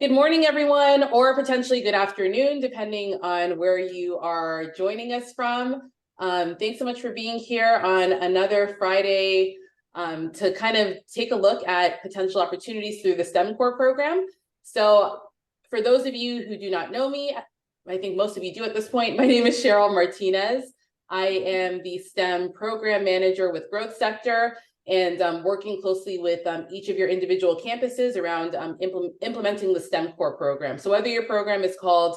Good morning, everyone, or potentially good afternoon, depending on where you are joining us from. Thanks so much for being here on another Friday to kind of take a look at potential opportunities through the STEM Core program. So for those of you who do not know me, I think most of you do at this point, my name is Cheryl Martinez. I am the STEM program manager with Growth Sector, and working closely with each of your individual campuses around implementing the STEM Core program. So whether your program is called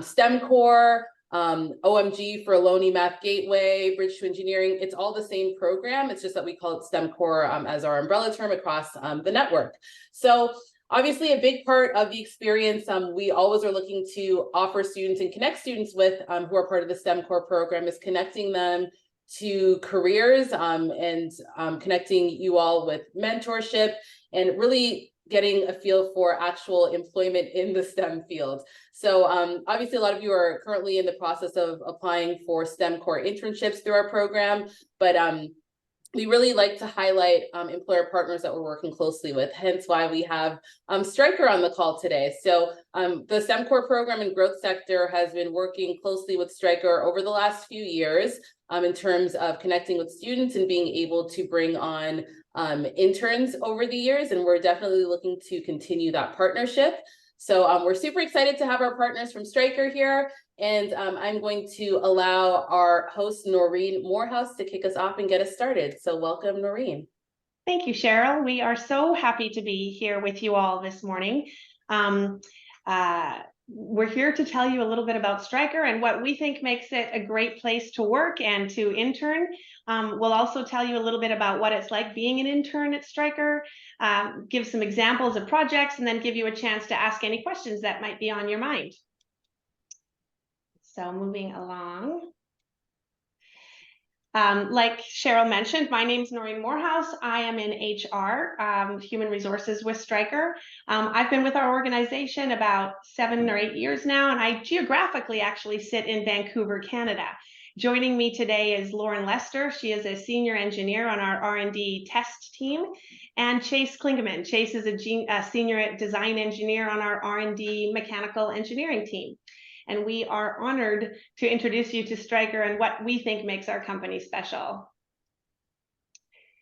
STEM Core, OMG for Ohlone Math Gateway, Bridge to Engineering, it's all the same program. It's just that we call it STEM Core as our umbrella term across the network. So obviously a big part of the experience we always are looking to offer students and connect students with who are part of the STEM Core program is connecting them to careers and connecting you all with mentorship and really getting a feel for actual employment in the STEM field. So obviously a lot of you are currently in the process of applying for STEM Core internships through our program, but we really like to highlight employer partners that we're working closely with, hence why we have Stryker on the call today. So the STEM Core program and Growth Sector has been working closely with Stryker over the last few years in terms of connecting with students and being able to bring on interns over the years. And we're definitely looking to continue that partnership. So we're super excited to have our partners from Stryker here. And I'm going to allow our host, Noreen Morehouse, to kick us off and get us started. So welcome, Noreen. Thank you, Cheryl. We are so happy to be here with you all this morning. We're here to tell you a little bit about Stryker and what we think makes it a great place to work and to intern. We'll also tell you a little bit about what it's like being an intern at Stryker, give some examples of projects, and then give you a chance to ask any questions that might be on your mind. So moving along. Like Cheryl mentioned, my name is Noreen Morehouse. I am in HR, Human Resources with Stryker. I've been with our organization about 7 or 8 years now, and I geographically actually sit in Vancouver, Canada. Joining me today is Lauren Lester. She is a senior engineer on our R&D test team, and Chase Klingeman. Chase is a senior design engineer on our R&D mechanical engineering team. And we are honored to introduce you to Stryker and what we think makes our company special.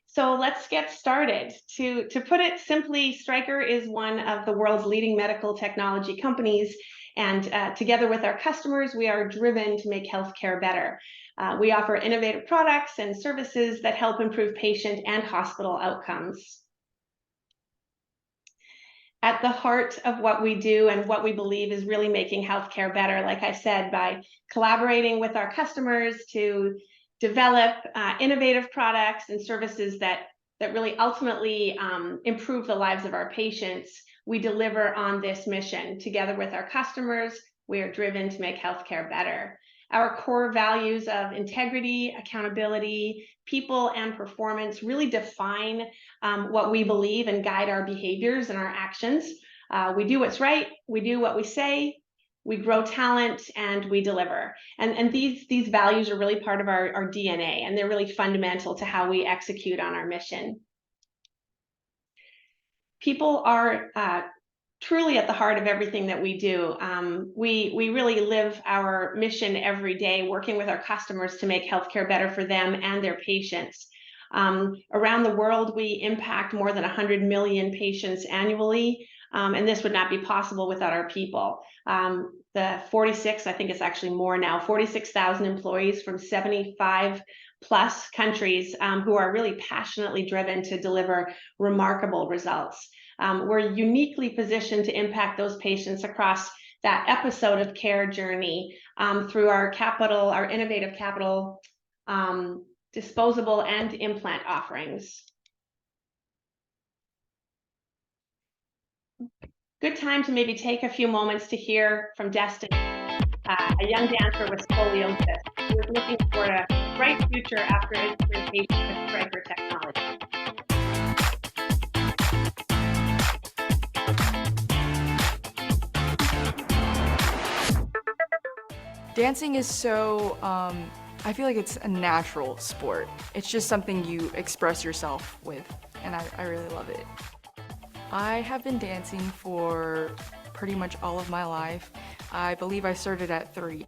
So let's get started. To put it simply, Stryker is one of the world's leading medical technology companies, and together with our customers, we are driven to make healthcare better. We offer innovative products and services that help improve patient and hospital outcomes. At the heart of what we do and what we believe is really making healthcare better, like I said, by collaborating with our customers to develop innovative products and services that really ultimately improve the lives of our patients. We deliver on this mission. Together with our customers, we are driven to make healthcare better. Our core values of integrity, accountability, people, and performance really define what we believe and guide our behaviors and our actions. We do what's right, we do what we say, we grow talent, and we deliver. And these values are really part of our DNA, and they're really fundamental to how we execute on our mission. People are truly at the heart of everything that we do. We really live our mission every day, working with our customers to make healthcare better for them and their patients. Around the world, we impact more than 100 million patients annually, and this would not be possible without our people. The 46, I think it's actually more now, 46,000 employees from 75 plus countries who are really passionately driven to deliver remarkable results. We're uniquely positioned to impact those patients across that episode of care journey through our innovative capital, disposable and implant offerings. Good time to maybe take a few moments to hear from Destiny, a young dancer with scoliosis who is looking for a bright future after instrumentation with Stryker technology. Dancing is so, I feel like it's a natural sport. It's just something you express yourself with, and I really love it. I have been dancing for pretty much all of my life. I believe I started at 3.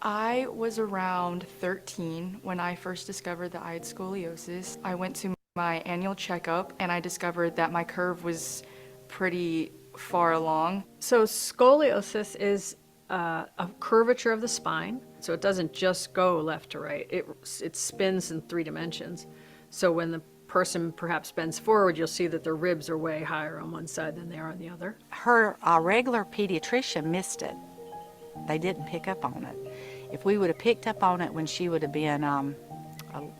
I was around 13 when I first discovered that I had scoliosis. I went to my annual checkup and I discovered that my curve was pretty far along. So scoliosis is a curvature of the spine. So it doesn't just go left to right. It spins in 3 dimensions. So when the person perhaps bends forward, you'll see that their ribs are way higher on one side than they are on the other. Her regular pediatrician missed it. They didn't pick up on it. If we would have picked up on it when she would have been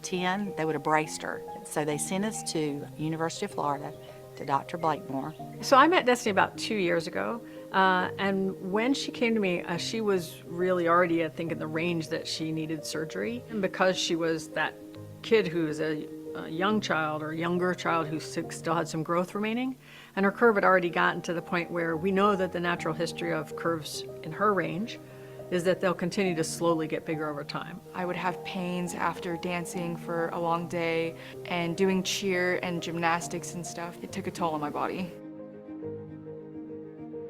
10, they would have braced her. So they sent us to University of Florida to Dr. Blakemore. So I met Destiny about 2 years ago. And when she came to me, she was really already, I think, in the range that she needed surgery. And because she was that kid who's a young child or younger child who still had some growth remaining, and her curve had already gotten to the point where we know that the natural history of curves in her range is that they'll continue to slowly get bigger over time. I would have pains after dancing for a long day and doing cheer and gymnastics and stuff. It took a toll on my body.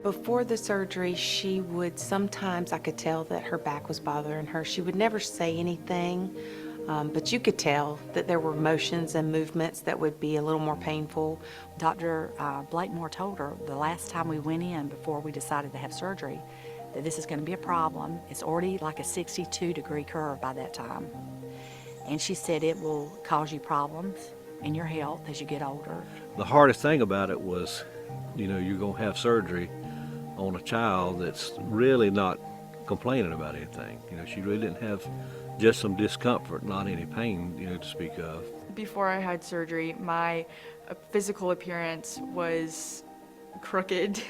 Before the surgery, she would sometimes, I could tell that her back was bothering her. She would never say anything, but you could tell that there were motions and movements that would be a little more painful. Dr. Blakemore told her the last time we went in before we decided to have surgery that this is going to be a problem. It's already like a 62-degree curve by that time. And she said it will cause you problems in your health as you get older. The hardest thing about it was, you're going to have surgery on a child that's really not complaining about anything. She really didn't have just some discomfort, not any pain, to speak of. Before I had surgery, my physical appearance was crooked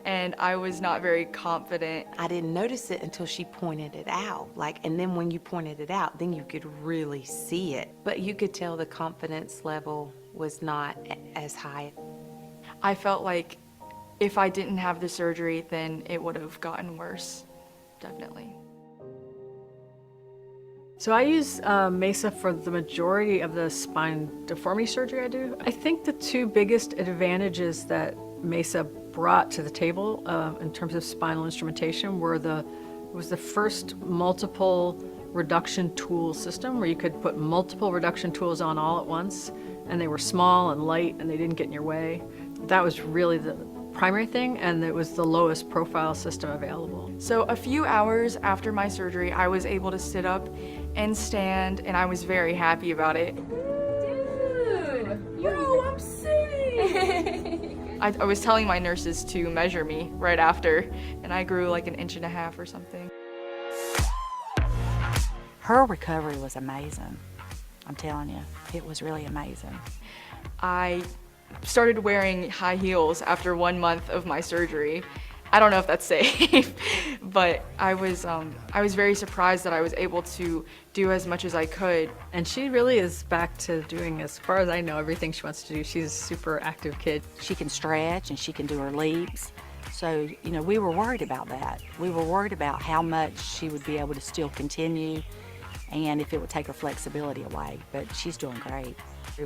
and I was not very confident. I didn't notice it until she pointed it out. And then when you pointed it out, then you could really see it. But you could tell the confidence level was not as high. I felt like if I didn't have the surgery, then it would have gotten worse, definitely. So I use MESA for the majority of the spine deformity surgery I do. I think the 2 biggest advantages that MESA brought to the table in terms of spinal instrumentation was the first multiple reduction tool system where you could put multiple reduction tools on all at once, and they were small and light and they didn't get in your way. That was really the primary thing, and it was the lowest profile system available. So a few hours after my surgery, I was able to sit up and stand, and I was very happy about it. Dude, I'm sitting. I was telling my nurses to measure me right after, and I grew like 1.5 inches or something. Her recovery was amazing. I'm telling you, it was really amazing. I started wearing high heels after 1 month of my surgery. I don't know if that's safe, but I was very surprised that I was able to do as much as I could. And she really is back to doing, as far as I know, everything she wants to do. She's a super active kid. She can stretch and she can do her leaps. So, we were worried about that. We were worried about how much she would be able to still continue and if it would take her flexibility away, but she's doing great.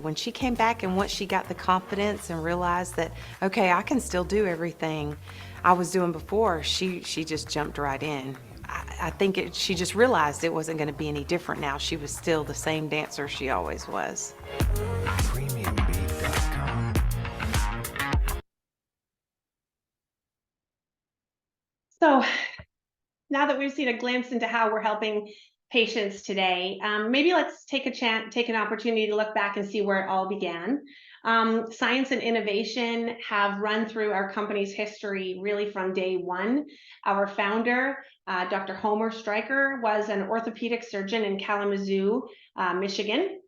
When she came back and once she got the confidence and realized that, okay, I can still do everything I was doing before, she just jumped right in. I think she just realized it wasn't going to be any different now. She was still the same dancer she always was. PremiumBeat.com. So now that we've seen a glimpse into how we're helping patients today, maybe let's take an opportunity to look back and see where it all began. Science and innovation have run through our company's history really from day one. Our founder, Dr. Homer Stryker, was an orthopedic surgeon in Kalamazoo, Michigan.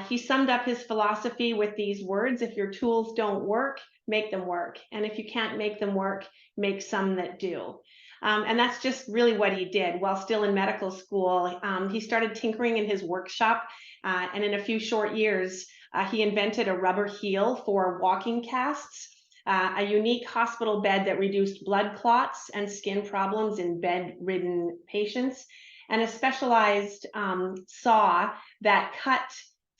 He summed up his philosophy with these words: if your tools don't work, make them work. And if you can't make them work, make some that do. And that's just really what he did. While still in medical school, he started tinkering in his workshop, and in a few short years, he invented a rubber heel for walking casts, a unique hospital bed that reduced blood clots and skin problems in bedridden patients, and a specialized saw that cut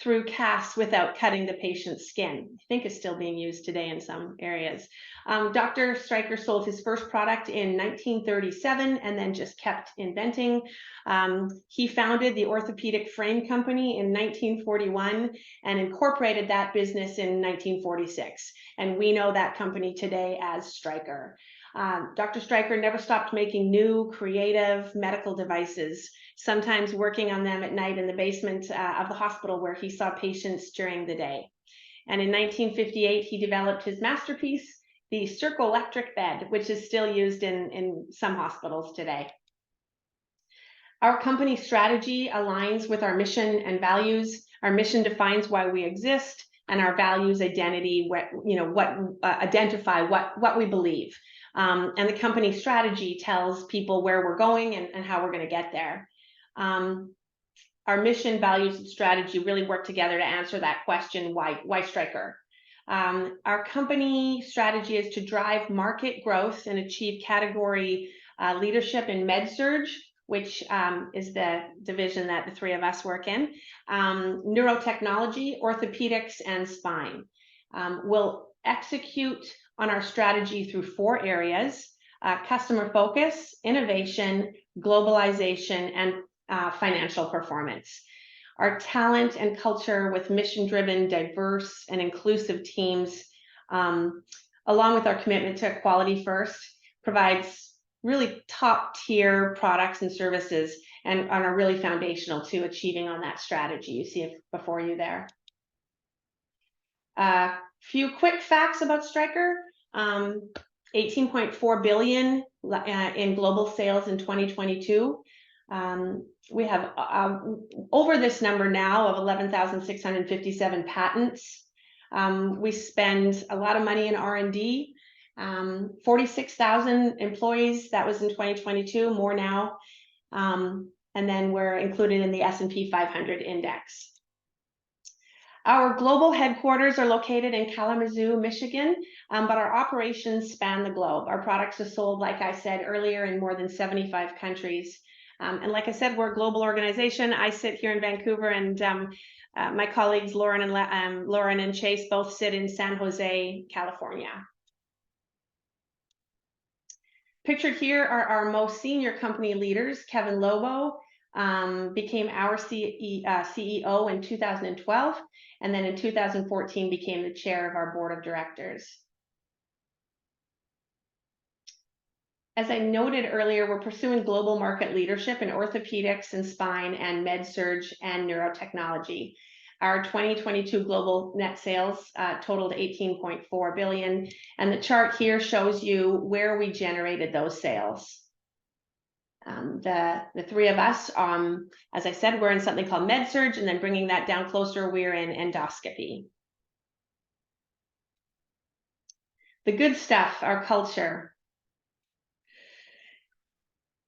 through casts without cutting the patient's skin. I think is still being used today in some areas. Dr. Stryker sold his first product in 1937 and then just kept inventing. He founded the Orthopedic Frame Company in 1941 and incorporated that business in 1946. And we know that company today as Stryker. Dr. Stryker never stopped making new, creative medical devices, sometimes working on them at night in the basement of the hospital where he saw patients during the day. And in 1958, he developed his masterpiece, the circoelectric bed, which is still used in some hospitals today. Our company strategy aligns with our mission and values. Our mission defines why we exist, and our values identify what we believe. And the company strategy tells people where we're going and how we're going to get there. Our mission, values, and strategy really work together to answer that question, why Stryker? Our company strategy is to drive market growth and achieve category leadership in med-surg, which is the division that the three of us work in, neurotechnology, orthopedics, and spine. We'll execute on our strategy through 4 areas: customer focus, innovation, globalization, and financial performance. Our talent and culture with mission-driven, diverse, and inclusive teams, along with our commitment to quality first, provides really top-tier products and services and are really foundational to achieving on that strategy you see before you there. Few quick facts about Stryker. 18.4 billion in global sales in 2022. We have over this number now of 11,657 patents. We spend a lot of money in R&D. 46,000 employees, that was in 2022, more now. And then we're included in the S&P 500 index. Our global headquarters are located in Kalamazoo, Michigan, but our operations span the globe. Our products are sold, like I said earlier, in more than 75 countries. And like I said, we're a global organization. I sit here in Vancouver, and my colleagues Lauren and Chase both sit in San Jose, California. Pictured here are our most senior company leaders. Kevin Lobo became our CEO in 2012, and then in 2014 became the chair of our board of directors. As I noted earlier, we're pursuing global market leadership in orthopedics and spine and med-surg and neurotechnology. Our 2022 global net sales totaled 18.4 billion, and the chart here shows you where we generated those sales. The three of us, as I said, we're in something called med-surg, and then bringing that down closer, we're in endoscopy. The good stuff, our culture.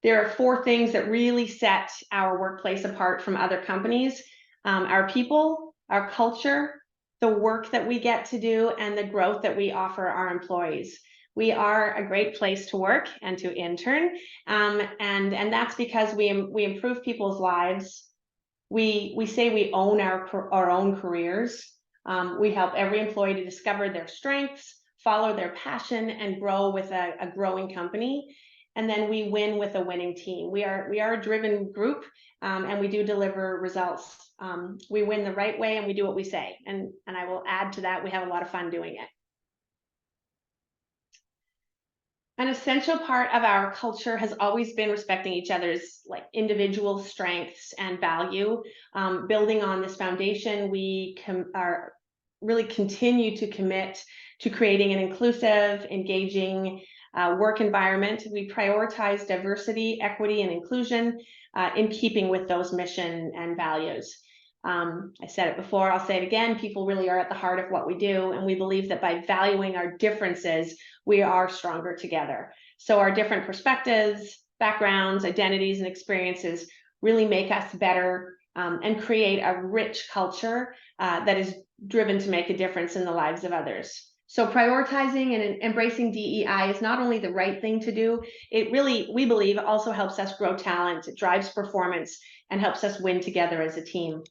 There are 4 things that really set our workplace apart from other companies: our people, our culture, the work that we get to do, and the growth that we offer our employees. We are a great place to work and to intern, and that's because we improve people's lives. We say we own our own careers. We help every employee to discover their strengths, follow their passion, and grow with a growing company. And then we win with a winning team. We are a driven group, and we do deliver results. We win the right way, and we do what we say. And I will add to that, we have a lot of fun doing it. An essential part of our culture has always been respecting each other's individual strengths and value. Building on this foundation, we are really continue to commit to creating an inclusive, engaging work environment. We prioritize diversity, equity, and inclusion in keeping with those mission and values. I said it before, I'll say it again, people really are at the heart of what we do, and we believe that by valuing our differences, we are stronger together. So our different perspectives, backgrounds, identities, and experiences really make us better and create a rich culture that is driven to make a difference in the lives of others. So prioritizing and embracing DEI is not only the right thing to do, it really, we believe, also helps us grow talent, it drives performance, and helps us win together as a team.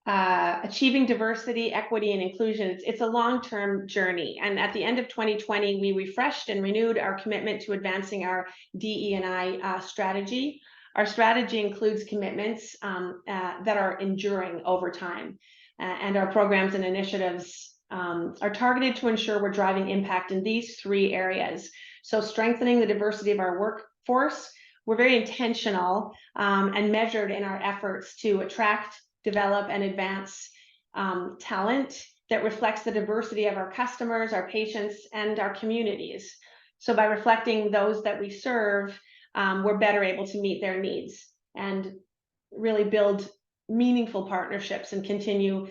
Achieving diversity, equity, and inclusion, it's a long-term journey. And at the end of 2020, we refreshed and renewed our commitment to advancing our DE&I strategy. Our strategy includes commitments that are enduring over time. And our programs and initiatives are targeted to ensure we're driving impact in these 3 areas. So strengthening the diversity of our workforce, we're very intentional and measured in our efforts to attract, develop, and advance talent that reflects the diversity of our customers, our patients, and our communities. So by reflecting those that we serve, we're better able to meet their needs and really build meaningful partnerships and continue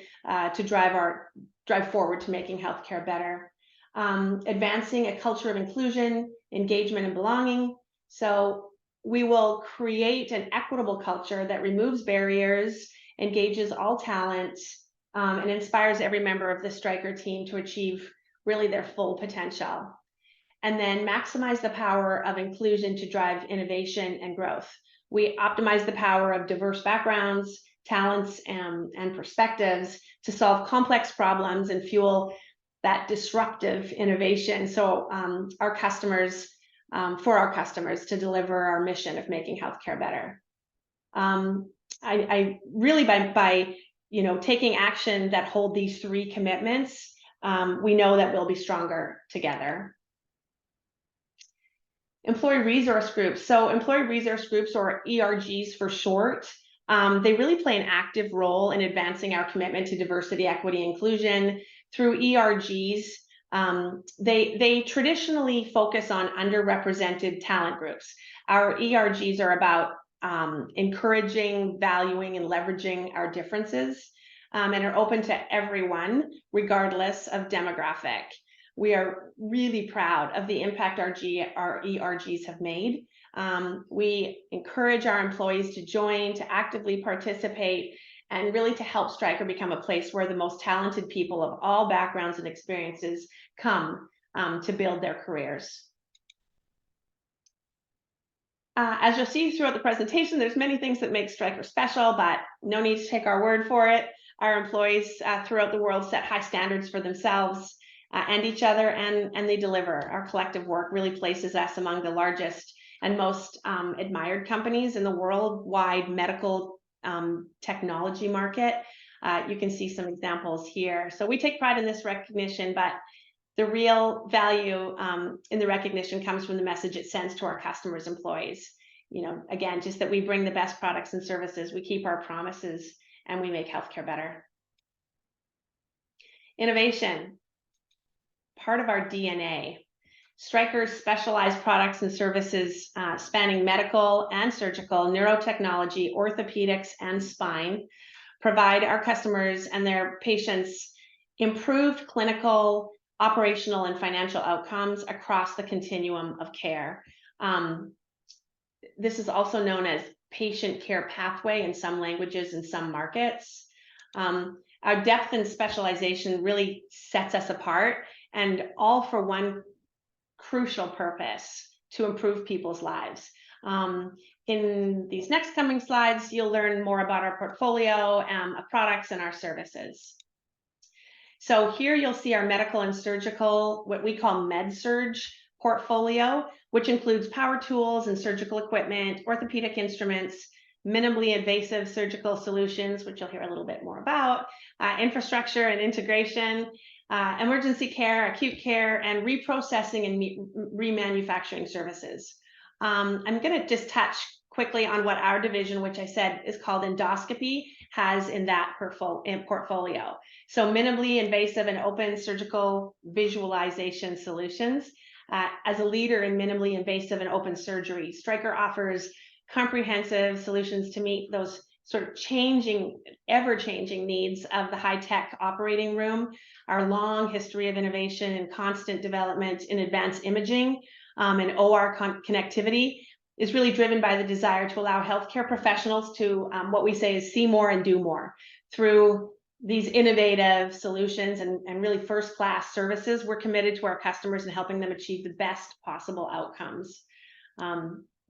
to drive forward to making healthcare better. Advancing a culture of inclusion, engagement, and belonging. So we will create an equitable culture that removes barriers, engages all talent, and inspires every member of the Stryker team to achieve really their full potential. And then maximize the power of inclusion to drive innovation and growth. We optimize the power of diverse backgrounds, talents, and perspectives to solve complex problems and fuel that disruptive innovation. So our customers, for our customers, to deliver our mission of making healthcare better. I really, by taking action that hold these 3 commitments, we know that we'll be stronger together. Employee resource groups. So employee resource groups, or ERGs for short, they really play an active role in advancing our commitment to diversity, equity, inclusion. Through ERGs, they traditionally focus on underrepresented talent groups. Our ERGs are about encouraging, valuing, and leveraging our differences, and are open to everyone, regardless of demographic. We are really proud of the impact our ERGs have made. We encourage our employees to join, to actively participate, and really to help Stryker become a place where the most talented people of all backgrounds and experiences come to build their careers. As you'll see throughout the presentation, there's many things that make Stryker special, but no need to take our word for it. Our employees throughout the world set high standards for themselves and each other, and they deliver. Our collective work really places us among the largest and most admired companies in the worldwide medical technology market. You can see some examples here. So we take pride in this recognition, but the real value in the recognition comes from the message it sends to our customers, employees. Again, just that we bring the best products and services, we keep our promises, and we make healthcare better. Innovation, part of our DNA. Stryker's specialized products and services spanning medical and surgical, neurotechnology, orthopedics, and spine provide our customers and their patients improved clinical, operational, and financial outcomes across the continuum of care. This is also known as patient care pathway in some languages and some markets. Our depth and specialization really sets us apart, and all for one crucial purpose: to improve people's lives. In these next coming slides, you'll learn more about our portfolio of products and our services. So here you'll see our medical and surgical, what we call med-surg portfolio, which includes power tools and surgical equipment, orthopedic instruments, minimally invasive surgical solutions, which you'll hear a little bit more about, infrastructure and integration, emergency care, acute care, and reprocessing and remanufacturing services. I'm going to just touch quickly on what our division, which I said is called endoscopy, has in that portfolio. So minimally invasive and open surgical visualization solutions. As a leader in minimally invasive and open surgery, Stryker offers comprehensive solutions to meet those sort of changing, ever-changing needs of the high-tech operating room. Our long history of innovation and constant development in advanced imaging and OR connectivity is really driven by the desire to allow healthcare professionals to what we say is see more and do more. Through these innovative solutions and really first-class services, we're committed to our customers and helping them achieve the best possible outcomes.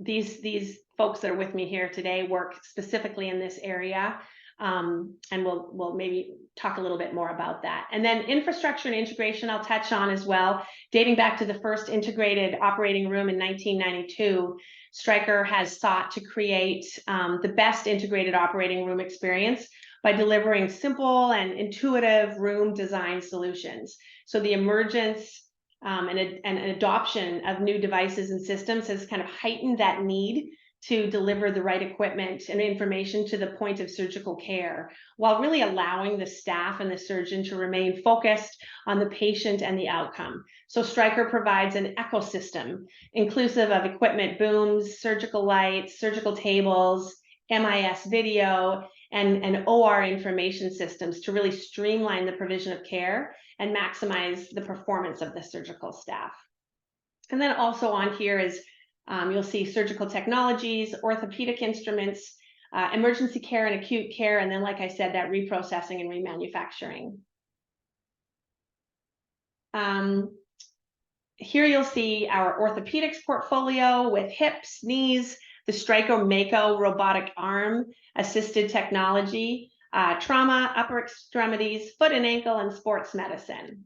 These folks that are with me here today work specifically in this area. And we'll maybe talk a little bit more about that. And then infrastructure and integration I'll touch on as well. Dating back to the first integrated operating room in 1992, Stryker has sought to create the best integrated operating room experience by delivering simple and intuitive room design solutions. So the emergence and adoption of new devices and systems has kind of heightened that need to deliver the right equipment and information to the point of surgical care, while really allowing the staff and the surgeon to remain focused on the patient and the outcome. So Stryker provides an ecosystem inclusive of equipment booms, surgical lights, surgical tables, MIS video, and OR information systems to really streamline the provision of care and maximize the performance of the surgical staff. And then also on here is you'll see surgical technologies, orthopedic instruments, emergency care and acute care, and then, like I said, that reprocessing and remanufacturing. Here you'll see our orthopedics portfolio with hips, knees, the Stryker Mako robotic arm assisted technology, trauma, upper extremities, foot and ankle, and sports medicine.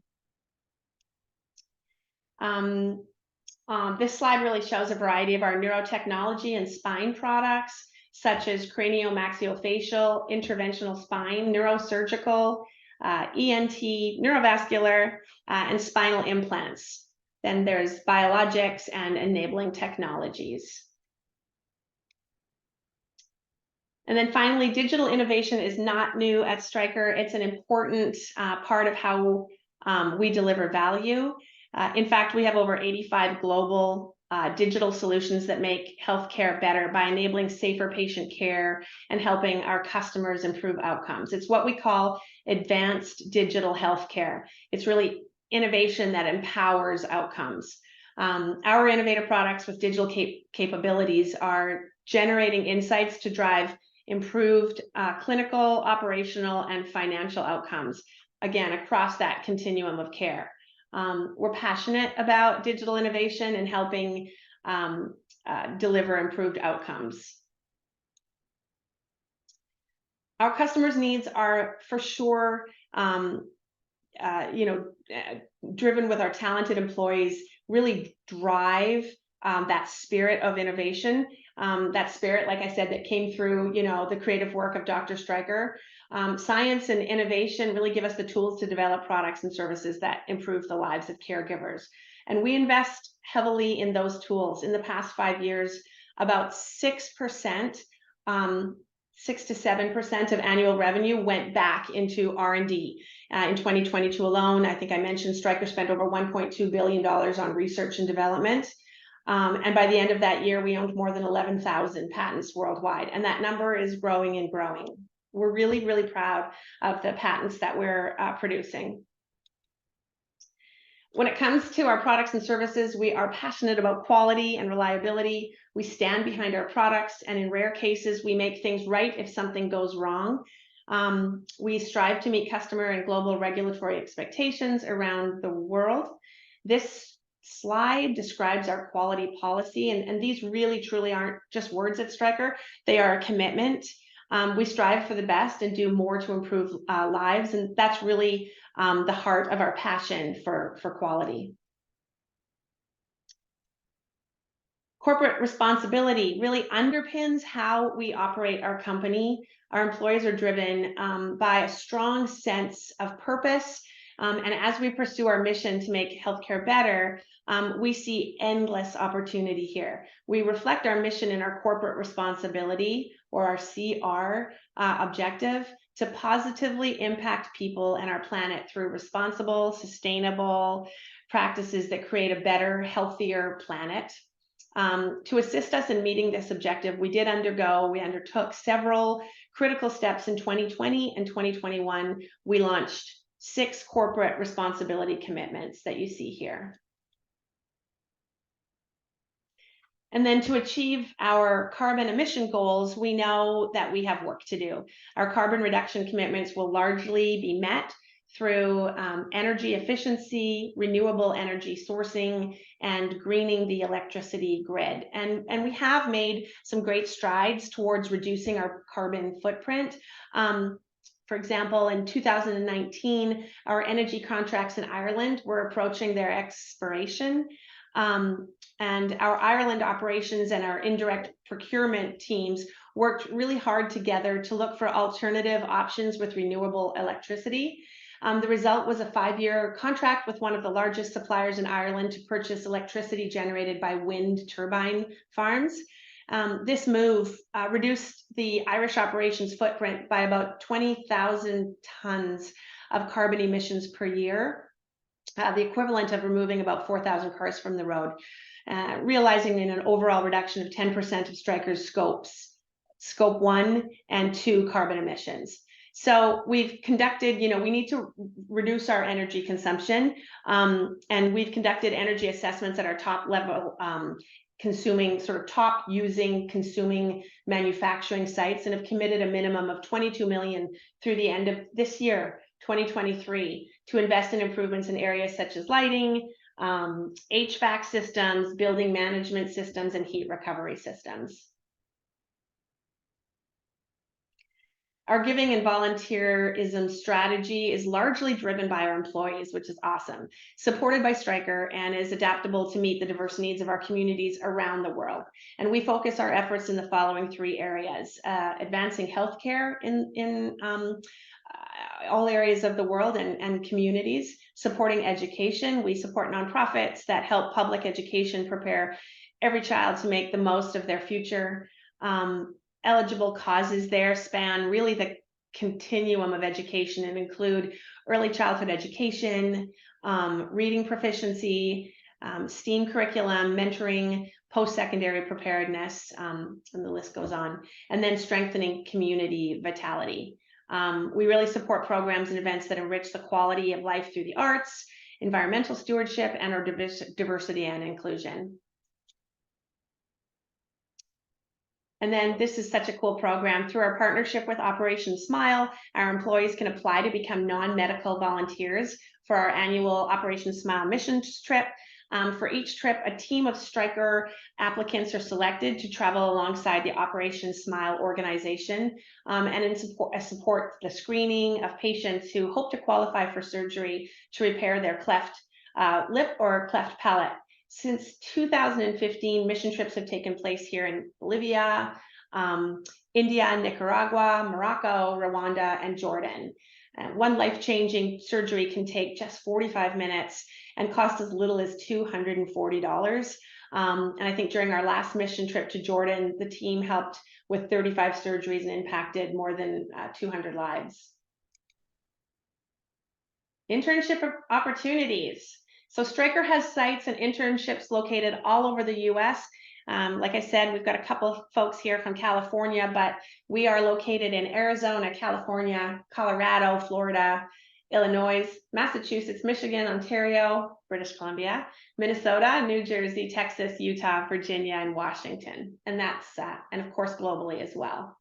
This slide really shows a variety of our neurotechnology and spine products, such as craniomaxillofacial, interventional spine, neurosurgical, ENT, neurovascular, and spinal implants. Then there's biologics and enabling technologies. And then finally, digital innovation is not new at Stryker. It's an important part of how we deliver value. In fact, we have over 85 global digital solutions that make healthcare better by enabling safer patient care and helping our customers improve outcomes. It's what we call advanced digital healthcare. It's really innovation that empowers outcomes. Our innovative products with digital capabilities are generating insights to drive improved clinical, operational, and financial outcomes, again, across that continuum of care. We're passionate about digital innovation and helping deliver improved outcomes. Our customers' needs are for sure, driven with our talented employees, really drive that spirit of innovation. That spirit, like I said, that came through, the creative work of Dr. Stryker. Science and innovation really give us the tools to develop products and services that improve the lives of caregivers. And we invest heavily in those tools. In the past 5 years, about 6%, 6 to 7% of annual revenue went back into R&D. In 2022 alone, I think I mentioned Stryker spent over $1.2 billion on research and development. And by the end of that year, we owned more than 11,000 patents worldwide. And that number is growing and growing. We're really, really proud of the patents that we're producing. When it comes to our products and services, we are passionate about quality and reliability. We stand behind our products, and in rare cases, we make things right if something goes wrong. We strive to meet customer and global regulatory expectations around the world. This slide describes our quality policy, and these really truly aren't just words at Stryker. They are a commitment. We strive for the best and do more to improve lives, and that's really the heart of our passion for quality. Corporate responsibility really underpins how we operate our company. Our employees are driven by a strong sense of purpose. And as we pursue our mission to make healthcare better, we see endless opportunity here. We reflect our mission in our corporate responsibility, or our CR objective, to positively impact people and our planet through responsible, sustainable practices that create a better, healthier planet. To assist us in meeting this objective, we undertook several critical steps in 2020 and 2021. We launched 6 corporate responsibility commitments that you see here. And then to achieve our carbon emission goals, we know that we have work to do. Our carbon reduction commitments will largely be met through energy efficiency, renewable energy sourcing, and greening the electricity grid. And we have made some great strides towards reducing our carbon footprint. For example, in 2019, our energy contracts in Ireland were approaching their expiration. And our Ireland operations and our indirect procurement teams worked really hard together to look for alternative options with renewable electricity. The result was a 5-year contract with one of the largest suppliers in Ireland to purchase electricity generated by wind turbine farms. This move reduced the Irish operations footprint by about 20,000 tons of carbon emissions per year, the equivalent of removing about 4,000 cars from the road, realizing in an overall reduction of 10% of Stryker's scope 1 and 2 carbon emissions. So we've conducted, we need to reduce our energy consumption, and we've conducted energy assessments at our top level, consuming manufacturing sites, and have committed a minimum of 22 million through the end of this year, 2023, to invest in improvements in areas such as lighting, HVAC systems, building management systems, and heat recovery systems. Our giving and volunteerism strategy is largely driven by our employees, which is awesome, supported by Stryker, and is adaptable to meet the diverse needs of our communities around the world. And we focus our efforts in the following 3 areas: advancing healthcare in all areas of the world and communities, supporting education. We support nonprofits that help public education prepare every child to make the most of their future. Eligible causes there span really the continuum of education and include early childhood education, reading proficiency, STEAM curriculum, mentoring, post-secondary preparedness, and the list goes on, and then strengthening community vitality. We really support programs and events that enrich the quality of life through the arts, environmental stewardship, and our diversity and inclusion. And then this is such a cool program. Through our partnership with Operation Smile, our employees can apply to become non-medical volunteers for our annual Operation Smile missions trip. For each trip, a team of Stryker applicants are selected to travel alongside the Operation Smile organization and support the screening of patients who hope to qualify for surgery to repair their cleft lip or cleft palate. Since 2015, mission trips have taken place here in Bolivia, India, Nicaragua, Morocco, Rwanda, and Jordan. One life-changing surgery can take just 45 minutes and cost as little as $240. And I think during our last mission trip to Jordan, the team helped with 35 surgeries and impacted more than 200 lives. Internship opportunities. So Stryker has sites and internships located all over the US. Like I said, we've got a couple of folks here from California, but we are located in Arizona, California, Colorado, Florida, Illinois, Massachusetts, Michigan, Ontario, British Columbia, Minnesota, New Jersey, Texas, Utah, Virginia, and Washington. And that's, and of course, globally as well.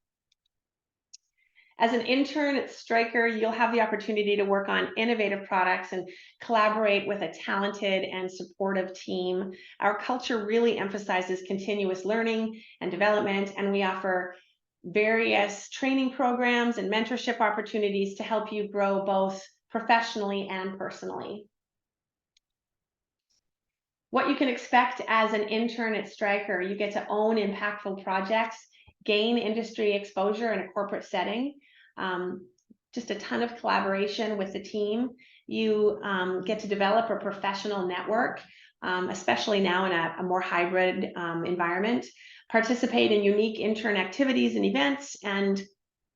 As an intern at Stryker, you'll have the opportunity to work on innovative products and collaborate with a talented and supportive team. Our culture really emphasizes continuous learning and development, and we offer various training programs and mentorship opportunities to help you grow both professionally and personally. What you can expect as an intern at Stryker: you get to own impactful projects, gain industry exposure in a corporate setting, just a ton of collaboration with the team. You get to develop a professional network, especially now in a more hybrid environment, participate in unique intern activities and events, and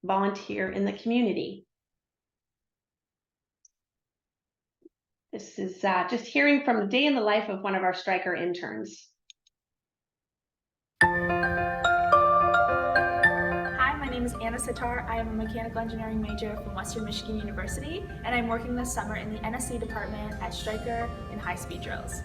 volunteer in the community. This is just hearing from the day in the life of one of our Stryker interns. My name is Anna Sitar. I am a mechanical engineering major from Western Michigan University, and I'm working this summer in the NSC department at Stryker in high-speed drills.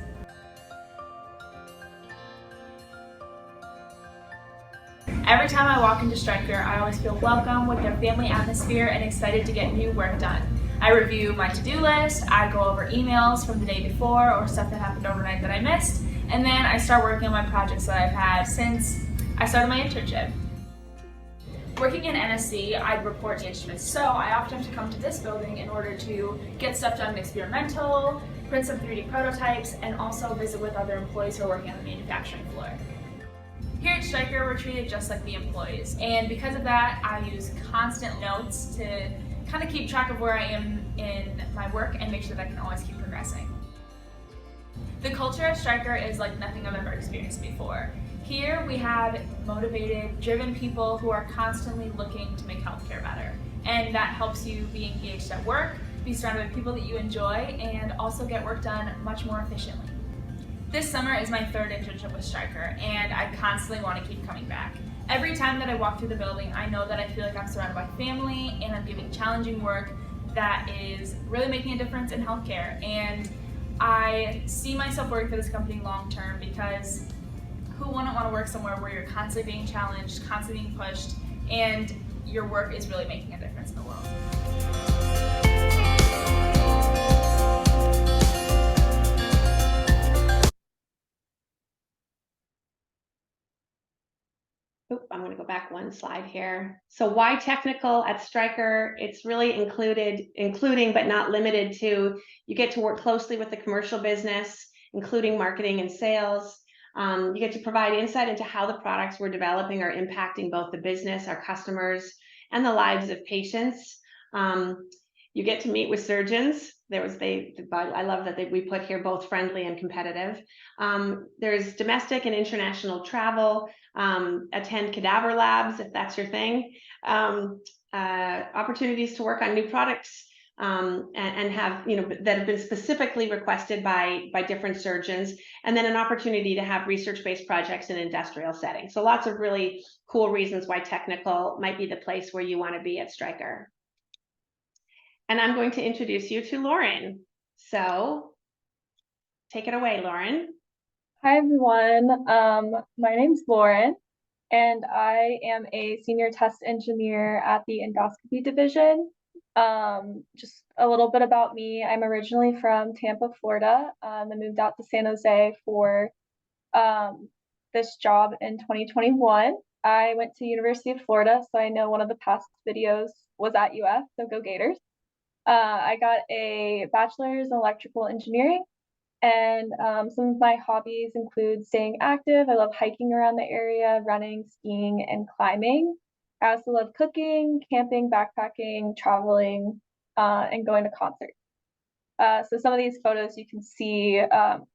Every time I walk into Stryker, I always feel welcome with their family atmosphere and excited to get new work done. I review my to-do list, I go over emails from the day before or stuff that happened overnight that I missed, and then I start working on my projects that I've had since I started my internship. Working in NSC, I report to instruments, so I often have to come to this building in order to get stuff done experimental, print some 3D prototypes, and also visit with other employees who are working on the manufacturing floor. Here at Stryker, we're treated just like the employees, and because of that, I use constant notes to kind of keep track of where I am in my work and make sure that I can always keep progressing. The culture at Stryker is like nothing I've ever experienced before. Here we have motivated, driven people who are constantly looking to make healthcare better, and that helps you be engaged at work, be surrounded by people that you enjoy, and also get work done much more efficiently. This summer is my third internship with Stryker, and I constantly want to keep coming back. Every time that I walk through the building, I know that I feel like I'm surrounded by family and I'm giving challenging work that is really making a difference in healthcare. And I see myself working for this company long term because who wouldn't want to work somewhere where you're constantly being challenged, constantly being pushed, and your work is really making a difference in the world. Oop, I'm going to go back one slide here. So why technical at Stryker? It's really including but not limited to, you get to work closely with the commercial business, including marketing and sales. You get to provide insight into how the products we're developing are impacting both the business, our customers, and the lives of patients. You get to meet with surgeons. I love that we put here both friendly and competitive. There's domestic and international travel. Attend cadaver labs if that's your thing. Opportunities to work on new products and have, that have been specifically requested by different surgeons, and then an opportunity to have research-based projects in industrial settings. So lots of really cool reasons why technical might be the place where you want to be at Stryker. And I'm going to introduce you to Lauren. So take it away, Lauren. Hi, everyone. My name's Lauren, and I am a senior test engineer at the endoscopy division. Just a little bit about me. I'm originally from Tampa, Florida. I moved out to San Jose for this job in 2021. I went to University of Florida, so I know one of the past videos was at UF, so go Gators. I got a bachelor's in electrical engineering, and some of my hobbies include staying active. I love hiking around the area, running, skiing, and climbing. I also love cooking, camping, backpacking, traveling, and going to concerts. So some of these photos you can see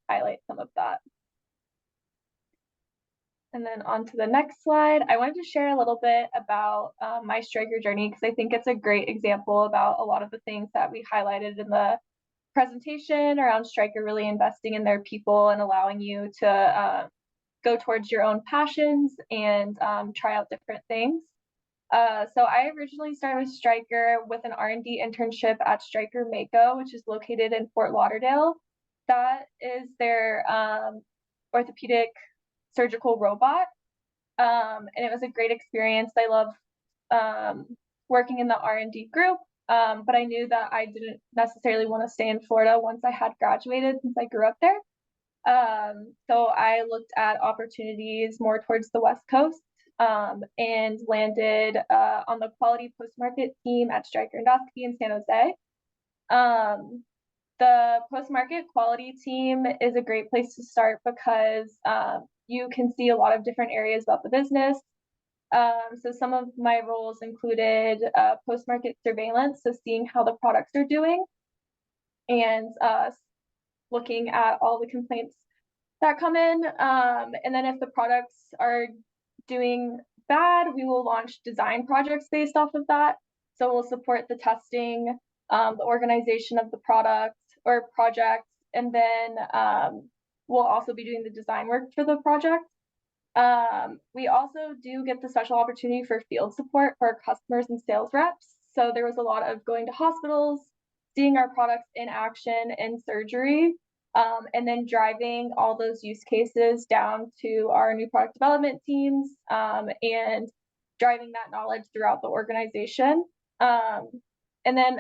highlight some of that. And then on to the next slide, I wanted to share a little bit about my Stryker journey because I think it's a great example about a lot of the things that we highlighted in the presentation around Stryker really investing in their people and allowing you to go towards your own passions and try out different things. So I originally started with Stryker with an R&D internship at Stryker Mako, which is located in Fort Lauderdale. That is their orthopedic surgical robot. And it was a great experience. I love working in the R&D group, but I knew that I didn't necessarily want to stay in Florida once I had graduated since I grew up there. So I looked at opportunities more towards the West Coast and landed on the quality post-market team at Stryker Endoscopy in San Jose. The post-market quality team is a great place to start because you can see a lot of different areas about the business. So some of my roles included post-market surveillance, so seeing how the products are doing and looking at all the complaints that come in. And then if the products are doing bad, we will launch design projects based off of that. So we'll support the testing, the organization of the product or projects, and then we'll also be doing the design work for the project. We also do get the special opportunity for field support for our customers and sales reps. So there was a lot of going to hospitals, seeing our products in action in surgery, and then driving all those use cases down to our new product development teams and driving that knowledge throughout the organization. And then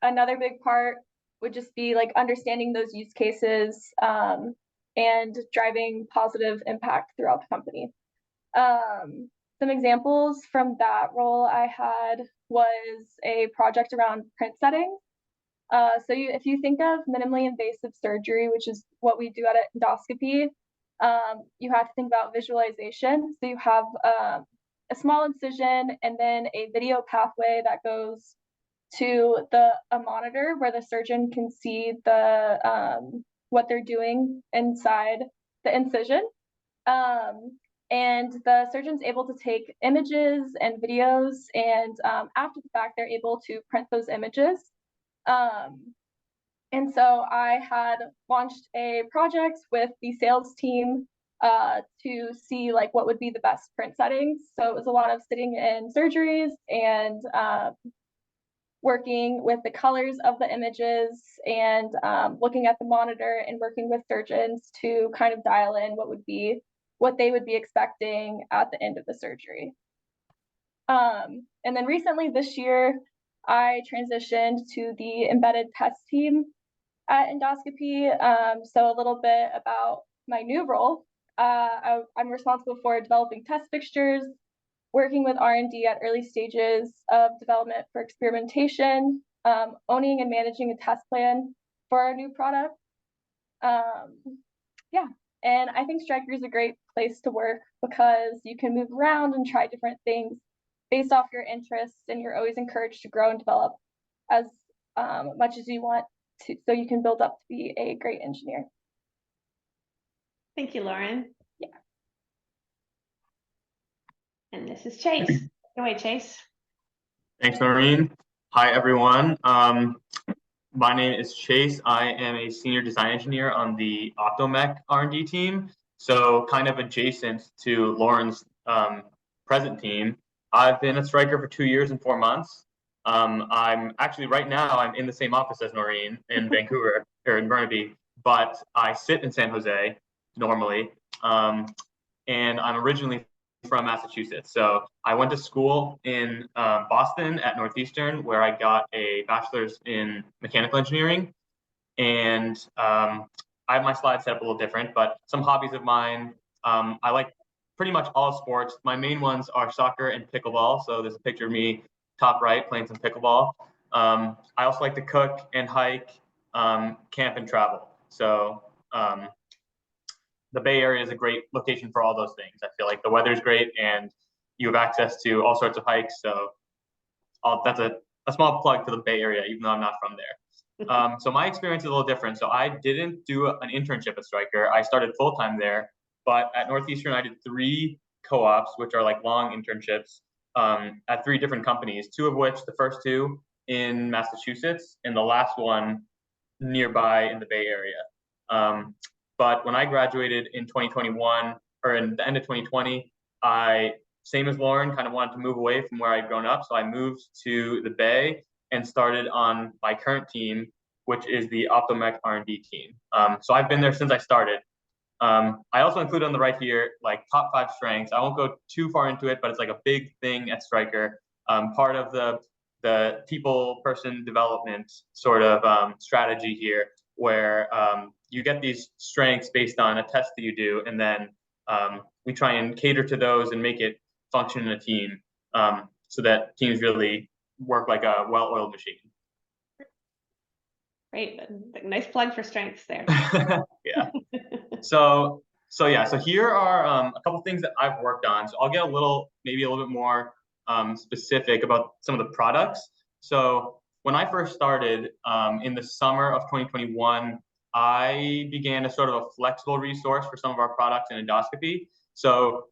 another big part would just be like understanding those use cases and driving positive impact throughout the company. Some examples from that role I had was a project around print settings. If you think of minimally invasive surgery, which is what we do at endoscopy, you have to think about visualization. So you have a small incision and then a video pathway that goes to a monitor where the surgeon can see what they're doing inside the incision. And the surgeon's able to take images and videos, and after the fact, they're able to print those images. And so I had launched a project with the sales team to see like what would be the best print settings. So it was a lot of sitting in surgeries and working with the colors of the images and looking at the monitor and working with surgeons to kind of dial in what they would be expecting at the end of the surgery. And then recently this year, I transitioned to the embedded test team at endoscopy. So a little bit about my new role. I'm responsible for developing test fixtures, working with R&D at early stages of development for experimentation, owning and managing a test plan for our new product. Yeah, and I think Stryker is a great place to work because you can move around and try different things based off your interests, and you're always encouraged to grow and develop as much as you want to, so you can build up to be a great engineer. Thank you, Lauren. Yeah. And this is Chase. Go away, Chase. Thanks, Noreen. Hi, everyone. My name is Chase. I am a senior design engineer on the Optomech R&D team, so kind of adjacent to Lauren's present team. I've been at Stryker for 2 years and 4 months. I'm actually right now, I'm in the same office as Noreen in Vancouver, or in Burnaby, but I sit in San Jose normally. And I'm originally from Massachusetts. So I went to school in Boston at Northeastern, where I got a bachelor's in mechanical engineering. And I have my slides set up a little different, but some hobbies of mine, I like pretty much all sports. My main ones are soccer and pickleball. So there's a picture of me top right playing some pickleball. I also like to cook and hike, camp and travel. So the Bay Area is a great location for all those things. I feel like the weather's great and you have access to all sorts of hikes. So that's a small plug for the Bay Area, even though I'm not from there. So my experience is a little different. So I didn't do an internship at Stryker. I started full-time there, but at Northeastern, I did 3 co-ops, which are like long internships at 3 different companies, 2 of which, the first 2 in Massachusetts and the last one nearby in the Bay Area. But when I graduated in 2021, or in the end of 2020, I, same as Lauren, kind of wanted to move away from where I'd grown up. So I moved to the Bay and started on my current team, which is the Optomech R&D team. So I've been there since I started. I also include on the right here, like top 5 strengths. I won't go too far into it, but it's like a big thing at Stryker. Part of the people person development sort of strategy here, where you get these strengths based on a test that you do, and then we try and cater to those and make it function in a team so that teams really work like a well-oiled machine. Great, nice plug for strengths there. Yeah. So here are a couple things that I've worked on. So I'll get maybe a little bit more specific about some of the products. So when I first started in the summer of 2021, I began a sort of a flexible resource for some of our products in endoscopy. So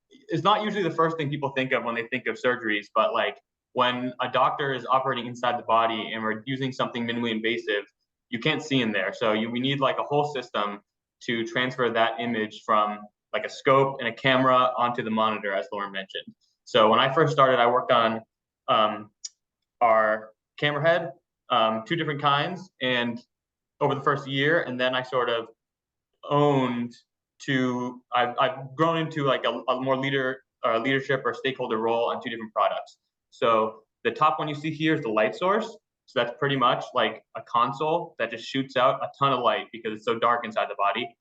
it's not usually the first thing people think of when they think of surgeries, but like when a doctor is operating inside the body and we're using something minimally invasive, you can't see in there. So we need like a whole system to transfer that image from like a scope and a camera onto the monitor, as Lauren mentioned. So when I first started, I worked on our camera head, 2 different kinds, and over the first year, and then I sort of I've grown into like a more leadership or stakeholder role on 2 different products. So the top one you see here is the light source. So that's pretty much like a console that just shoots out a ton of light because it's so dark inside the body.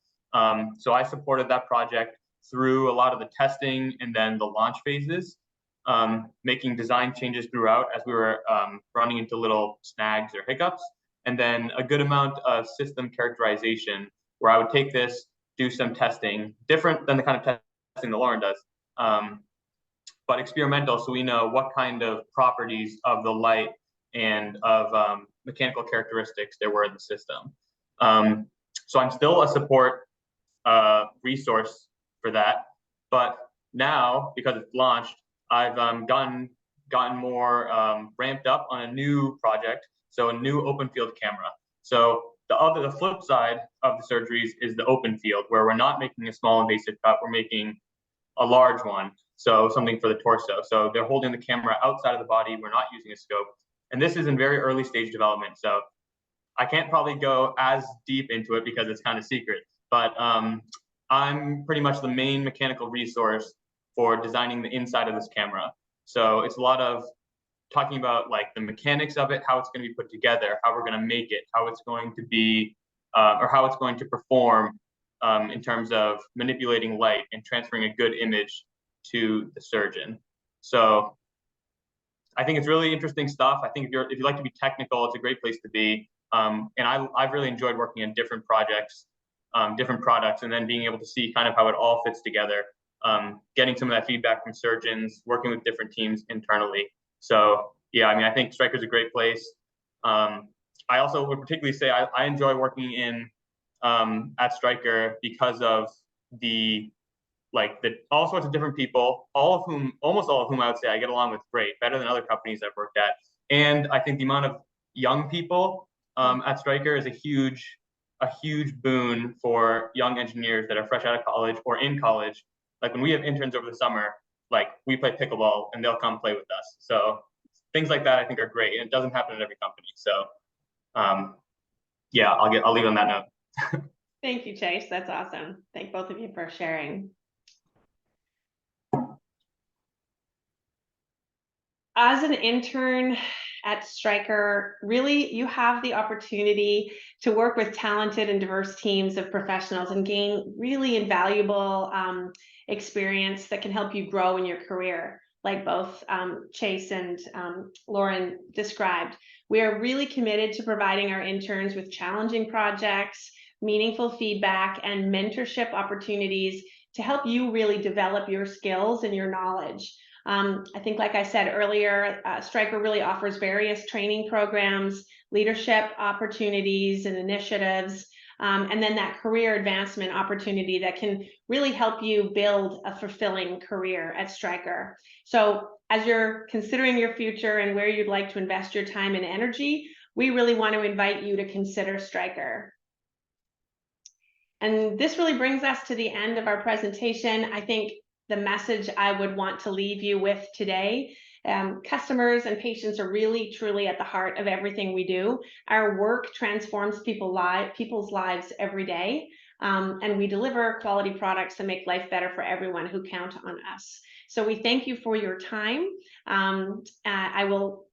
So I supported that project through a lot of the testing and then the launch phases, making design changes throughout as we were running into little snags or hiccups, and then a good amount of system characterization where I would take this, do some testing, different than the kind of testing that Lauren does, but experimental, so we know what kind of properties of the light and of mechanical characteristics there were in the system. So I'm still a support resource for that, but now, because it's launched, I've gotten more ramped up on a new project, so a new open field camera. So the flip side of the surgeries is the open field, where we're not making a small invasive cut, we're making a large one, so something for the torso. So they're holding the camera outside of the body, we're not using a scope. And this is in very early stage development, so I can't probably go as deep into it because it's kind of secret, but I'm pretty much the main mechanical resource for designing the inside of this camera. So it's a lot of talking about like the mechanics of it, how it's going to be put together, how we're going to make it, how it's going to be, or how it's going to perform in terms of manipulating light and transferring a good image to the surgeon. So I think it's really interesting stuff. I think if you like to be technical, it's a great place to be. And I've really enjoyed working on different projects, different products, and then being able to see kind of how it all fits together, getting some of that feedback from surgeons, working with different teams internally. So yeah, I mean, I think Stryker's a great place. I also would particularly say I enjoy working in at Stryker because of all sorts of different people, almost all of whom I would say I get along with great, better than other companies I've worked at. And I think the amount of young people at Stryker is a huge boon for young engineers that are fresh out of college or in college. Like when we have interns over the summer, like we play pickleball and they'll come play with us. So things like that I think are great, and it doesn't happen at every company. So yeah, I'll leave on that note. Thank you, Chase. That's awesome. Thank both of you for sharing. As an intern at Stryker, really you have the opportunity to work with talented and diverse teams of professionals and gain really invaluable experience that can help you grow in your career, like both Chase and Lauren described. We are really committed to providing our interns with challenging projects, meaningful feedback, and mentorship opportunities to help you really develop your skills and your knowledge. I think, like I said earlier, Stryker really offers various training programs, leadership opportunities and initiatives, and then that career advancement opportunity that can really help you build a fulfilling career at Stryker. So as you're considering your future and where you'd like to invest your time and energy, we really want to invite you to consider Stryker. And this really brings us to the end of our presentation. I think the message I would want to leave you with today, customers and patients are really truly at the heart of everything we do. Our work transforms people's lives every day, and we deliver quality products that make life better for everyone who count on us. So we thank you for your time. I will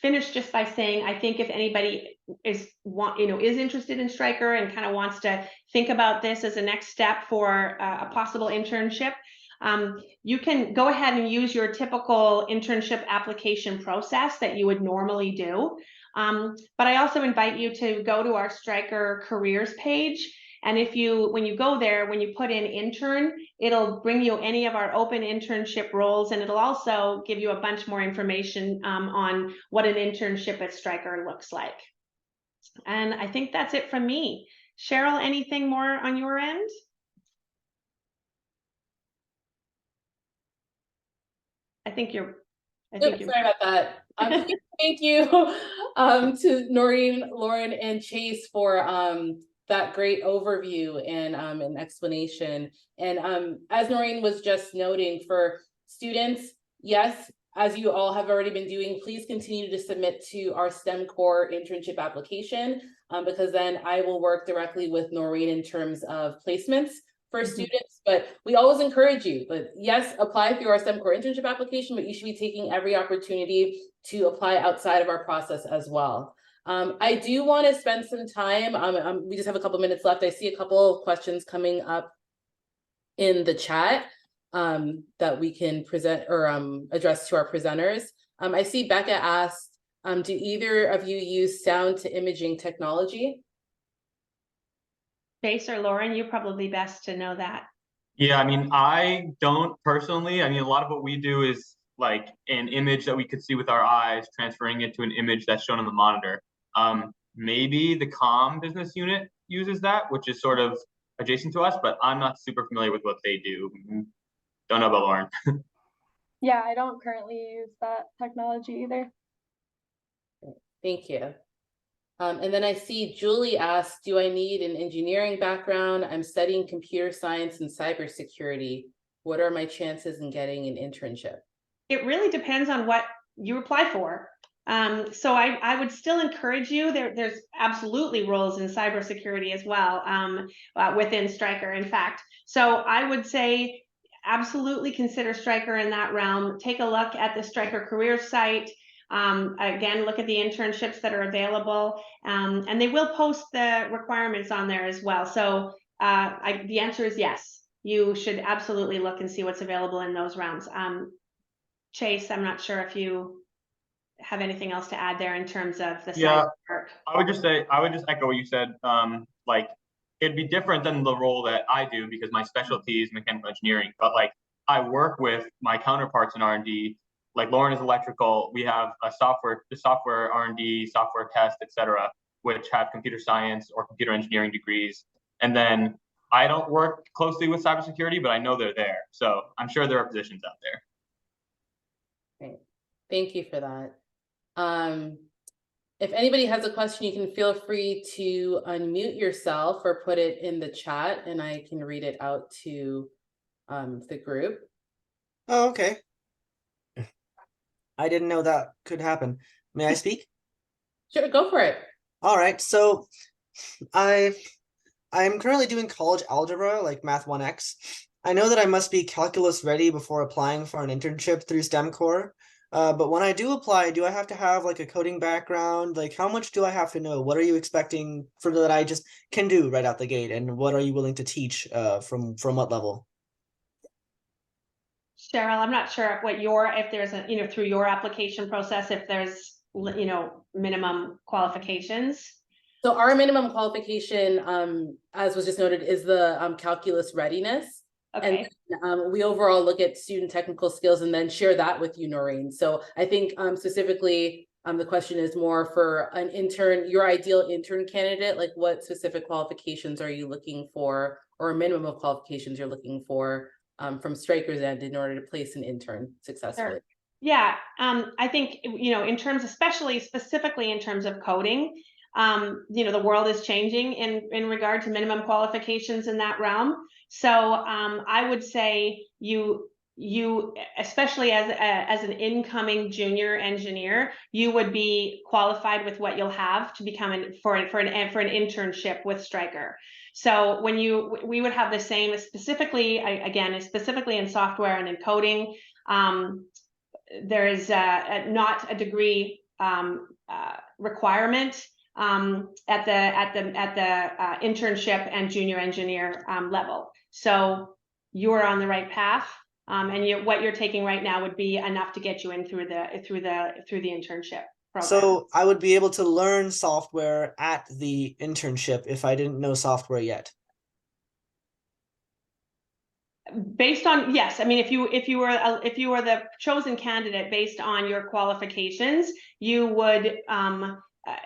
finish just by saying, I think if anybody is interested in Stryker and kind of wants to think about this as a next step for a possible internship, you can go ahead and use your typical internship application process that you would normally do. But I also invite you to go to our Stryker careers page. And when you go there, when you put in intern, it'll bring you any of our open internship roles, and it'll also give you a bunch more information on what an internship at Stryker looks like. And I think that's it from me. Cheryl, anything more on your end? Sorry about that. Thank you to Noreen, Lauren, and Chase for that great overview and an explanation. And as Noreen was just noting, for students, yes, as you all have already been doing, please continue to submit to our STEM core internship application, because then I will work directly with Noreen in terms of placements for students. But we always encourage you, but yes, apply through our STEM core internship application, but you should be taking every opportunity to apply outside of our process as well. I do want to spend some time, we just have a couple minutes left. I see a couple of questions coming up in the chat that we can present or address to our presenters. I see Becca asked, do either of you use sound to imaging technology? Chase or Lauren, you're probably best to know that. Yeah, I mean, I don't personally. I mean, a lot of what we do is like an image that we could see with our eyes, transferring it to an image that's shown on the monitor. Maybe the comm business unit uses that, which is sort of adjacent to us, but I'm not super familiar with what they do. Don't know about Lauren. Yeah, I don't currently use that technology either. Thank you. And then I see Julie asked, do I need an engineering background? I'm studying computer science and cybersecurity. What are my chances in getting an internship? It really depends on what you apply for. So I would still encourage you. There's absolutely roles in cybersecurity as well within Stryker, in fact. So I would say absolutely consider Stryker in that realm. Take a look at the Stryker career site. Again, look at the internships that are available, and they will post the requirements on there as well. So the answer is yes. You should absolutely look and see what's available in those realms. Chase, I'm not sure if you have anything else to add there in terms of the cyber work. I would just echo what you said. Like it'd be different than the role that I do because my specialty is mechanical engineering, but like I work with my counterparts in R&D. Like Lauren is electrical. We have the software R&D, software test, etc., which have computer science or computer engineering degrees. And then I don't work closely with cybersecurity, but I know they're there. So I'm sure there are positions out there. Great. Thank you for that. If anybody has a question, you can feel free to unmute yourself or put it in the chat and I can read it out to the group. Oh, okay. I didn't know that could happen. May I speak? Sure, go for it. All right. So I'm currently doing college algebra, like Math 1X. I know that I must be calculus ready before applying for an internship through STEM Core. But when I do apply, do I have to have like a coding background? Like how much do I have to know? What are you expecting from that I just can do right out the gate? And what are you willing to teach from what level? Cheryl, I'm not sure if there's a, through your application process, if there's, minimum qualifications. So our minimum qualification, as was just noted, is the calculus readiness. Okay. And we overall look at student technical skills and then share that with you, Noreen. So I think specifically the question is more for an intern, your ideal intern candidate, like what specific qualifications are you looking for or a minimum of qualifications you're looking for from Stryker's end in order to place an intern successfully? Sure. Yeah, I think, in terms, specifically in terms of coding, the world is changing in regard to minimum qualifications in that realm. So I would say you especially as an incoming junior engineer, you would be qualified with what you'll have to become for an internship with Stryker. So we would have the same specifically in software and in coding. There is not a degree requirement at the internship and junior engineer level. So you're on the right path, and what you're taking right now would be enough to get you in through the internship program. So I would be able to learn software at the internship if I didn't know software yet. Based on, yes, I mean, if you were the chosen candidate based on your qualifications, you would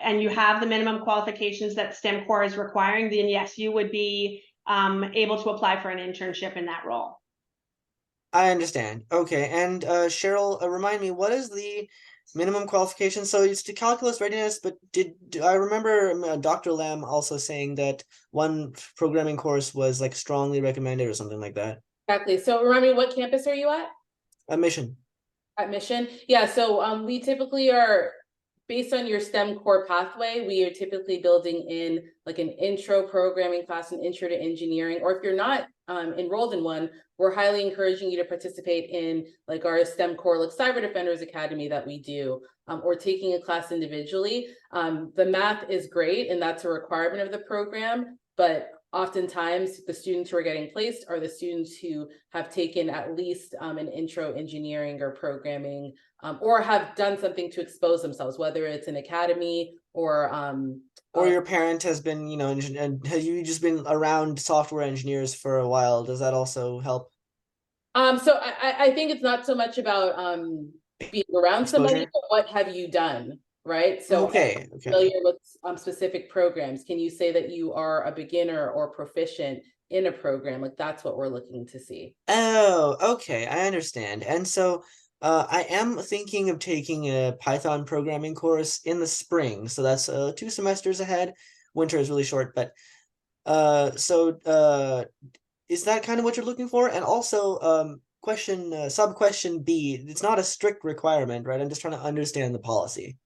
and you have the minimum qualifications that STEM Core is requiring, then yes, you would be able to apply for an internship in that role. I understand. Okay, and Cheryl, remind me, what is the minimum qualification? So it's the calculus readiness, but I remember Dr. Lam also saying that one programming course was like strongly recommended or something like that. Exactly. So remind me, what campus are you at? Mission. At Mission? Yeah, so we typically are based on your STEM core pathway, we are typically building in like an intro programming class, an intro to engineering, or if you're not enrolled in one, we're highly encouraging you to participate in like our STEM core, like Cyber Defenders Academy that we do, or taking a class individually. The math is great, and that's a requirement of the program, but oftentimes the students who are getting placed are the students who have taken at least an intro engineering or programming, or have done something to expose themselves, whether it's an academy or your parent has been, you know, and have you just been around software engineers for a while? Does that also help? So I think it's not so much about being around somebody, Exposure? but what have you done, right? So Okay, okay. familiar with specific programs. Can you say that you are a beginner or proficient in a program? Like that's what we're looking to see. Oh, okay, I understand. And so I am thinking of taking a Python programming course in the spring. So that's 2 semesters ahead. Winter is really short, but is that kind of what you're looking for? And also, sub question B, it's not a strict requirement, right? I'm just trying to understand the policy.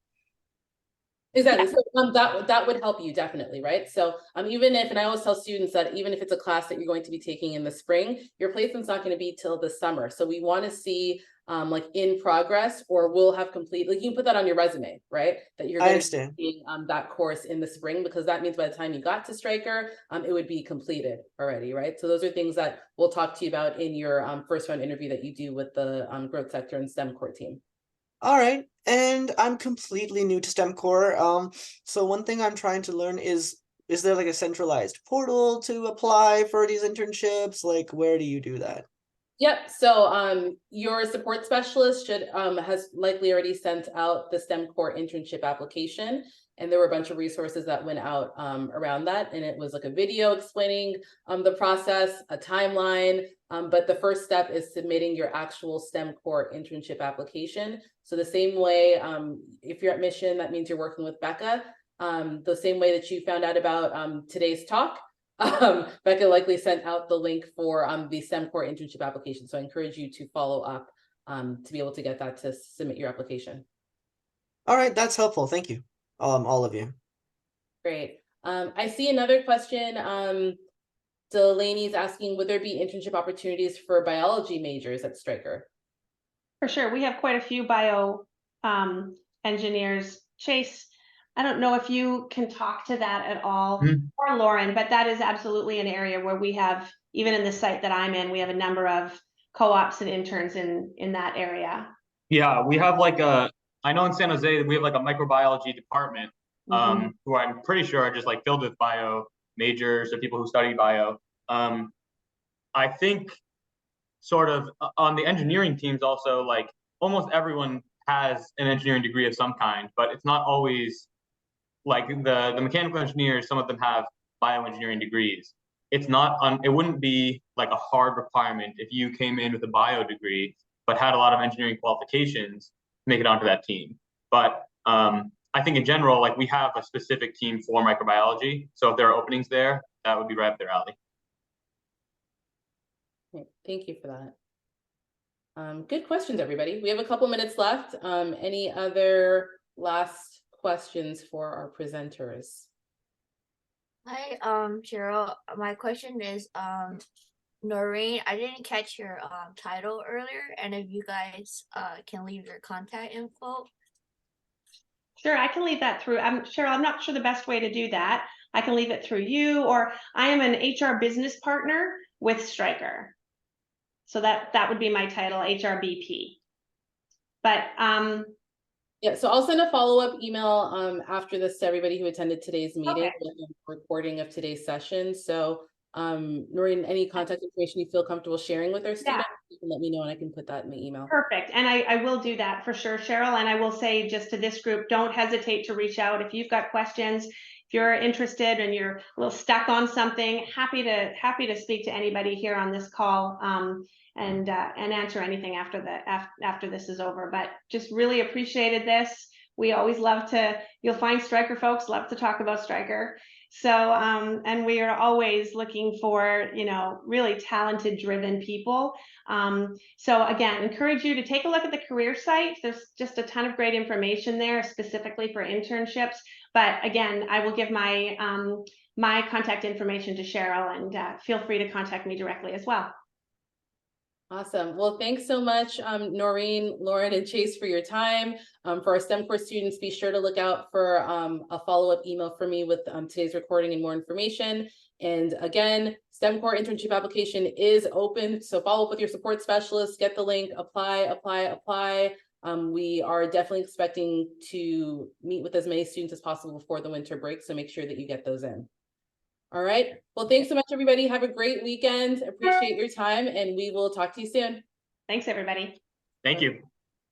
Exactly. So that would help you definitely, right? So even if, and I always tell students that even if it's a class that you're going to be taking in the spring, your placement's not going to be till the summer. So we want to see like in progress, or we'll have complete, like you can put that on your resume, right? That you're I going to be understand. taking that course in the spring, because that means by the time you got to Stryker, it would be completed already, right? So those are things that we'll talk to you about in your first round interview that you do with the growth sector and STEM core team. All right, and I'm completely new to STEM core. So one thing I'm trying to learn is there like a centralized portal to apply for these internships? Like, where do you do that? Yep. So your support specialist should has likely already sent out the STEM core internship application. And there were a bunch of resources that went out around that. And it was like a video explaining the process, a timeline. But the first step is submitting your actual STEM core internship application. So the same way, if you're at Mission, that means you're working with Becca. The same way that you found out about today's talk, Becca likely sent out the link for the STEM core internship application. So I encourage you to follow up to be able to get that to submit your application. All right, that's helpful. Thank you, all of you. Great. I see another question. Delaney's asking, would there be internship opportunities for biology majors at Stryker? For sure. We have quite a few bio engineers. Chase, I don't know if you can talk to that at all, or Lauren, but that is absolutely an area where we have, even in the site that I'm in, we have a number of co-ops and interns in that area. Yeah, we have like I know in San Jose we have like a microbiology department, who I'm pretty sure are just like filled with bio majors or people who study bio. I think sort of on the engineering teams also, like almost everyone has an engineering degree of some kind, but it's not always like the mechanical engineers, some of them have bioengineering degrees. It's not it wouldn't be like a hard requirement if you came in with a bio degree but had a lot of engineering qualifications to make it onto that team. But I think in general, like we have a specific team for microbiology. So if there are openings there, that would be right up their alley. Thank you for that. Good questions, everybody. We have a couple minutes left. Any other last questions for our presenters? Hi, Cheryl. My question is, Noreen, I didn't catch your title earlier, and if you guys can leave your contact info. Sure, I can leave that through. Cheryl, I'm not sure the best way to do that. I can leave it through you, or I am an HR business partner with Stryker. So that would be my title, HRBP. But yeah, so I'll send a follow-up email after this to everybody who attended today's meeting, with a recording of today's session. So Noreen, any contact information you feel comfortable sharing with our students, you can let me know and I can put that in the email. Perfect. And I will do that for sure, Cheryl. And I will say just to this group, don't hesitate to reach out if you've got questions. If you're interested and you're a little stuck on something, happy to speak to anybody here on this call and answer anything after this is over. But just really appreciated this. We always love to, you'll find Stryker folks love to talk about Stryker. So, and we are always looking for, really talented, driven people. So again, encourage you to take a look at the career site. There's just a ton of great information there specifically for internships. But again, I will give my my contact information to Cheryl, and feel free to contact me directly as well. Awesome. Well, thanks so much, Noreen, Lauren, and Chase for your time. For our STEM course students, be sure to look out for a follow-up email from me with today's recording and more information. And again, STEM core internship application is open. So follow up with your support specialist, get the link, apply. We are definitely expecting to meet with as many students as possible before the winter break. So make sure that you get those in. All right. Well, thanks so much, everybody. Have a great weekend. Appreciate your time, and we will talk to you soon. Thanks, everybody. Thank you.